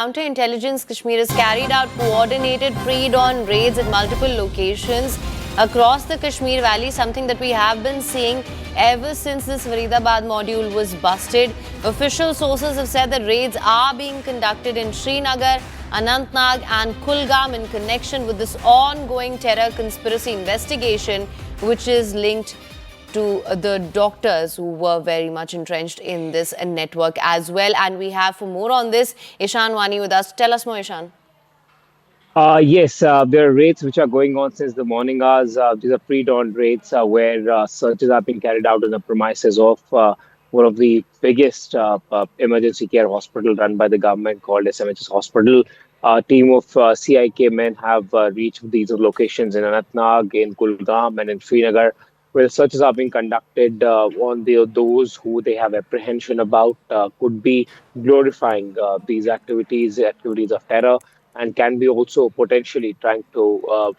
Counterintelligence Kashmir has carried out coordinated pre-dawn raids at multiple locations across the Kashmir Valley, something that we have been seeing ever since this Faridabad module was busted. Official sources have said that raids are being conducted in Srinagar, Anantnag and Kulgam in connection with this ongoing terror conspiracy investigation, which is linked to the doctors who were very much entrenched in this network as well. And we have for more on this, Ishan Wani with us. Tell us more, Ishan. Yes, there are raids which are going on since the morning hours. These are pre-dawn raids where searches are being carried out in the premises of one of the biggest emergency care hospital run by the government called SMHS Hospital. A team of CIK men have reached these locations in Anantnag, in Kulgam, and in Srinagar, where searches are being conducted on those who they have apprehension about could be glorifying these activities of terror, and can be also potentially trying to,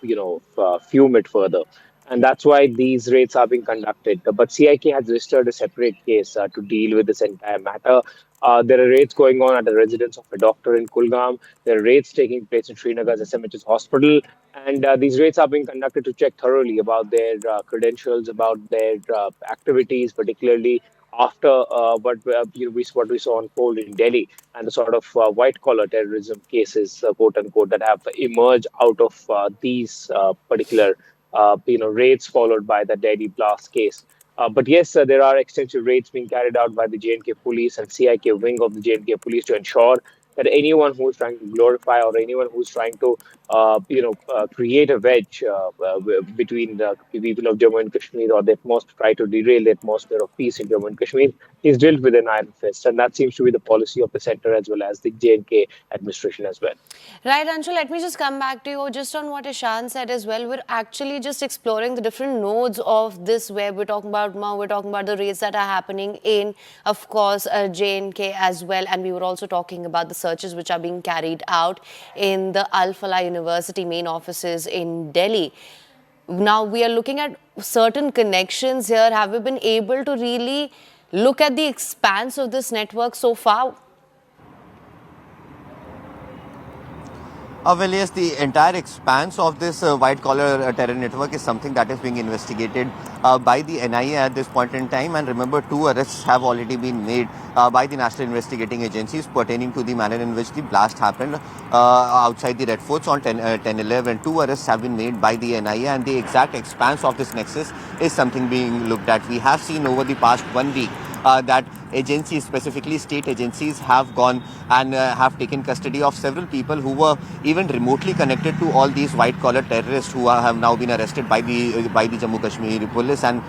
fume it further. And that's why these raids are being conducted. But CIK has registered a separate case to deal with this entire matter. There are raids going on at the residence of a doctor in Kulgam. There are raids taking place in Srinagar's SMHS hospital. And these raids are being conducted to check thoroughly about their credentials, about their activities, particularly after what we saw unfold in Delhi, and the sort of white collar terrorism cases, quote unquote, that have emerged out of these particular raids followed by the Delhi blast case. But yes, there are extensive raids being carried out by the J&K police and CIK wing of the J&K police to ensure that anyone who is trying to glorify or anyone who is trying to, create a wedge between the people of Jammu and Kashmir, or that most try to derail the atmosphere of peace in Jammu and Kashmir, is dealt with an iron fist. And that seems to be the policy of the center as well as the J&K administration as well. Right, Anshul, let me just come back to you just on what Ishan said as well. We're actually just exploring the different nodes of this web. We're talking about Mao, we're talking about the raids that are happening in, of course, J&K as well. And we were also talking about the searches which are being carried out in the Al-Falah University main offices in Delhi. Now, we are looking at certain connections here. Have we been able to really look at the expanse of this network so far? Well, yes, the entire expanse of this white-collar terror network is something that is being investigated by the NIA at this point in time. And remember, 2 arrests have already been made by the national investigating agencies pertaining to the manner in which the blast happened outside the Red Forts on 10/11. 2 arrests have been made by the NIA, and the exact expanse of this nexus is something being looked at. We have seen over the past 1 week that agencies, specifically state agencies, have gone and have taken custody of several people who were even remotely connected to all these white-collar terrorists who have now been arrested by the Jammu Kashmir police. And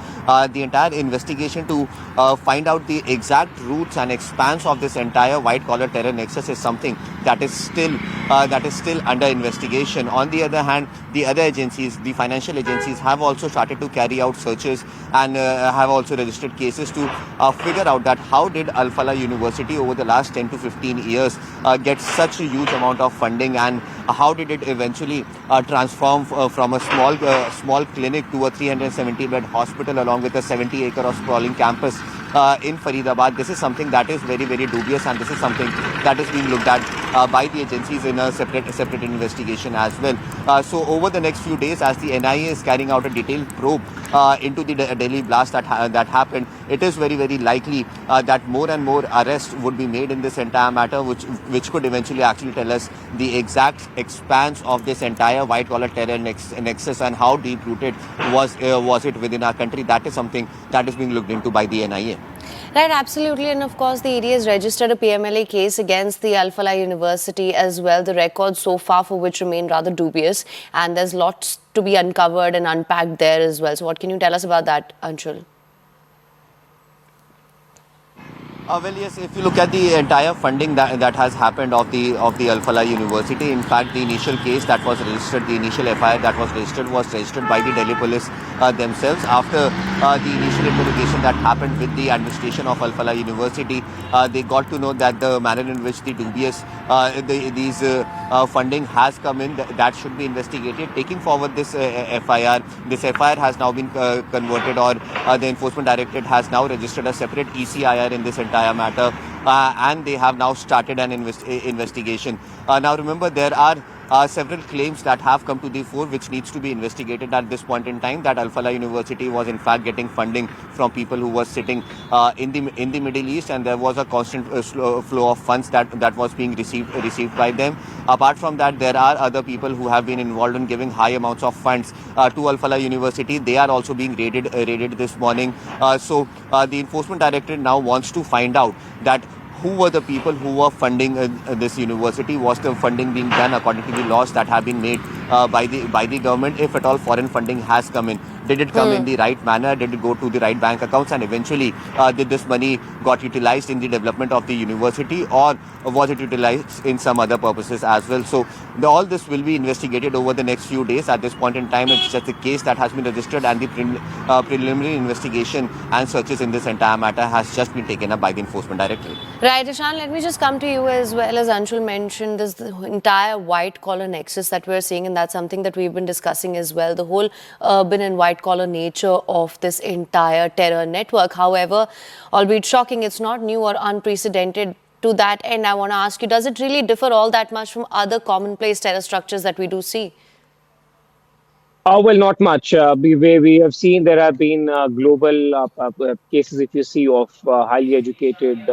the entire investigation to find out the exact roots and expanse of this entire white-collar terror nexus is something that is still under investigation. On the other hand, the other agencies, the financial agencies, have also started to carry out searches and have also registered cases to figure out that how did Al-Falah University over the last 10 to 15 years get such a huge amount of funding, and how did it eventually transform from a small clinic to a 370-bed hospital along with a 70-acre of sprawling campus in Faridabad. This is something that is very, very dubious, and this is something that is being looked at by the agencies in a separate investigation as well. So over the next few days, as the NIA is carrying out a detailed probe into the Delhi blast that happened, it is very, very likely that more and more arrests would be made in this entire matter, which could eventually actually tell us the exact expanse of this entire white-collar terror nexus and how deep-rooted was it within our country. That is something that is being looked into by the NIA. Right, absolutely. And of course, the ED has registered a PMLA case against the Al-Falah University as well. The records so far for which remain rather dubious, and there's lots to be uncovered and unpacked there as well. So what can you tell us about that, Anshul? Well, yes, if you look at the entire funding that has happened of the Al-Falah University, in fact, the initial case that was registered, the initial FIR that was registered by the Delhi police themselves. After the initial interrogation that happened with the administration of Al-Falah University, they got to know that the manner in which the dubious these funding has come in, that should be investigated. Taking forward this FIR, has now been converted, or the Enforcement Directorate has now registered a separate ECIR in this entire matter. and they have now started an investigation. Now remember, there are several claims that have come to the fore which needs to be investigated at this point in time, that Al-Falah University was in fact getting funding from people who were sitting in the Middle East, and there was a constant flow of funds that was being received by them. Apart from that, there are other people who have been involved in giving high amounts of funds to Al-Falah University. They are also being raided this morning. So the Enforcement Directorate now wants to find out that who were the people who were funding this university. Was the funding being done according to the laws that have been made by the government? If at all foreign funding has come in, did it come in the right manner? Did it go to the right bank accounts? And eventually, did this money got utilized in the development of the university, or was it utilized in some other purposes as well? So all this will be investigated over the next few days. At this point in time, it's just a case that has been registered, and the preliminary investigation and searches in this entire matter has just been taken up by the Enforcement Directorate. Right, Ishan, let me just come to you as well. As Anshul mentioned, this the entire white-collar nexus that we're seeing, and that's something that we've been discussing as well, the whole urban and white-collar nature of this entire terror network. However, albeit shocking, it's not new or unprecedented. To that end, I want to ask you, does it really differ all that much from other commonplace terror structures that we do see? Well, not much. We have seen there have been global cases, if you see, of highly educated,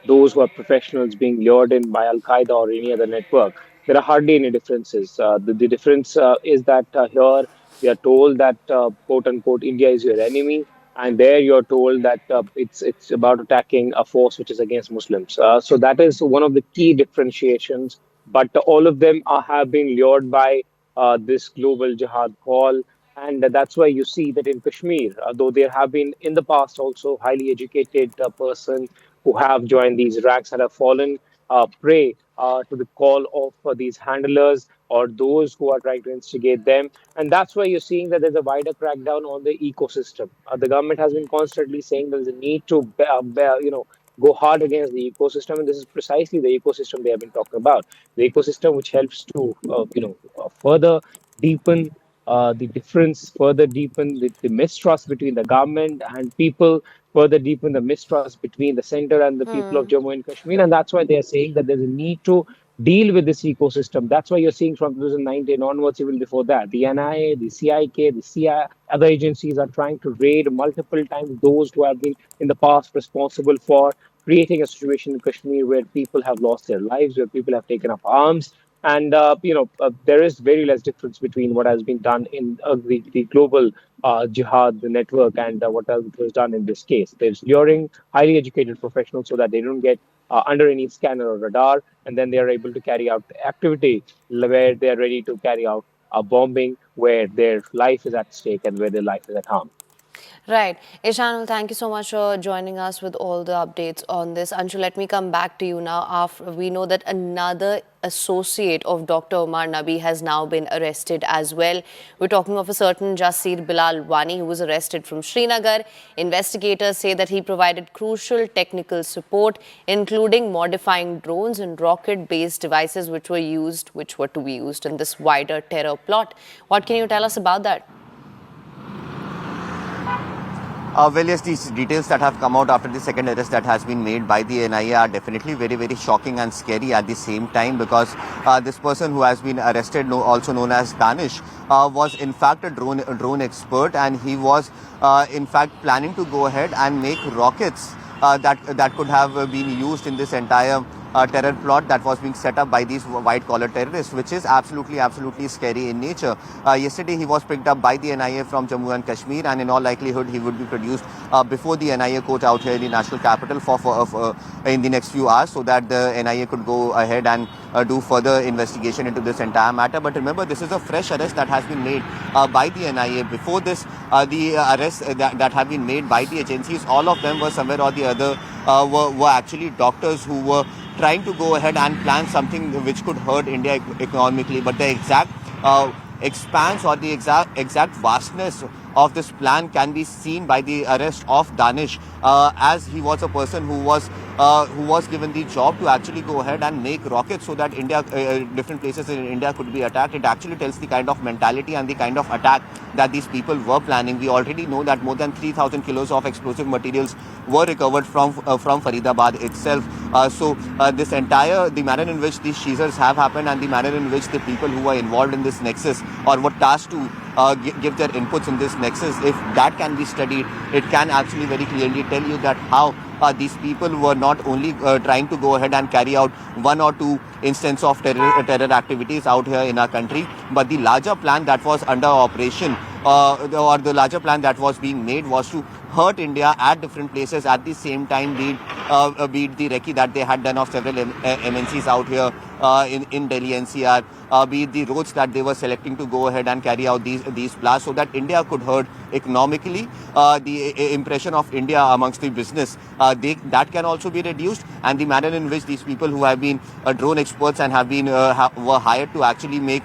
those who are professionals being lured in by Al Qaeda or any other network. There are hardly any differences. The difference is that here we are told that, quote unquote, India is your enemy. And there you're told that it's about attacking a force which is against Muslims. So that is one of the key differentiations. But all of them have been lured by this global jihad call. And that's why you see that in Kashmir, though there have been in the past also highly educated person who have joined these ranks and have fallen prey to the call of these handlers or those who are trying to instigate them. And that's why you're seeing that there's a wider crackdown on the ecosystem. The government has been constantly saying there's a need to, go hard against the ecosystem, and this is precisely the ecosystem they have been talking about. The ecosystem which helps to, further deepen the difference, further deepen the mistrust between the government and people, further deepen the mistrust between the center and the people of Jammu and Kashmir. And that's why they are saying that there's a need to deal with this ecosystem. That's why you're seeing from 2019 onwards, even before that, the NIA, the CIK, the CI, other agencies are trying to raid multiple times those who have been in the past responsible for creating a situation in Kashmir where people have lost their lives, where people have taken up arms. And, there is very less difference between what has been done in the global jihad network and what else was done in this case. There's luring highly educated professionals so that they don't get under any scanner or radar, and then they are able to carry out the activity where they are ready to carry out a bombing where their life is at stake and where their life is at harm. Right. Ishanul, thank you so much for joining us with all the updates on this. Anshul, let me come back to you now. After we know that another associate of Dr. Omar Nabi has now been arrested as well. We're talking of a certain Jasir Bilal Wani, who was arrested from Srinagar. Investigators say that he provided crucial technical support, including modifying drones and rocket-based devices which were to be used in this wider terror plot. What can you tell us about that? Well, yes, these details that have come out after the second arrest that has been made by the NIA are definitely very, very shocking and scary at the same time, because this person who has been arrested, also known as Danish, was in fact a drone expert, and he was in fact planning to go ahead and make rockets that could have been used in this entire terror plot that was being set up by these white-collar terrorists, which is absolutely scary in nature. Yesterday, he was picked up by the NIA from Jammu and Kashmir, and in all likelihood, he would be produced before the NIA court out here in the national capital for in the next few hours, so that the NIA could go ahead and do further investigation into this entire matter. But remember, this is a fresh arrest that has been made by the NIA. Before this, the arrests that have been made by the agencies, all of them were somewhere or the other were actually doctors who were trying to go ahead and plan something which could hurt India economically. But the exact expanse or the exact vastness of this plan can be seen by the arrest of Danish, as he was a person who was given the job to actually go ahead and make rockets so that different places in India could be attacked. It actually tells the kind of mentality and the kind of attack that these people were planning. We already know that more than 3,000 kilos of explosive materials were recovered from Faridabad itself. The manner in which these seizures have happened and the manner in which the people who were involved in this nexus or were tasked to give their inputs in this nexus, if that can be studied, it can actually very clearly tell you that how these people were not only trying to go ahead and carry out one or two instances of terror activities out here in our country, but the larger plan that was under operation or the larger plan that was being made was to hurt India at different places at the same time, be it the recce that they had done of several MNCs out here in Delhi-NCR, be it the roads that they were selecting to go ahead and carry out these blasts so that India could hurt economically. The impression of India amongst the business, that can also be reduced, and the manner in which these people who have been drone experts and have been were hired to actually make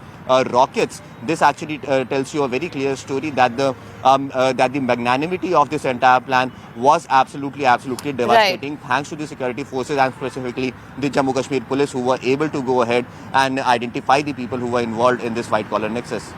rockets. This actually tells you a very clear story that the magnanimity of this entire plan was absolutely devastating. Right. Thanks to the security forces and specifically the Jammu Kashmir police, who were able to go ahead and identify the people who were involved in this white collar nexus.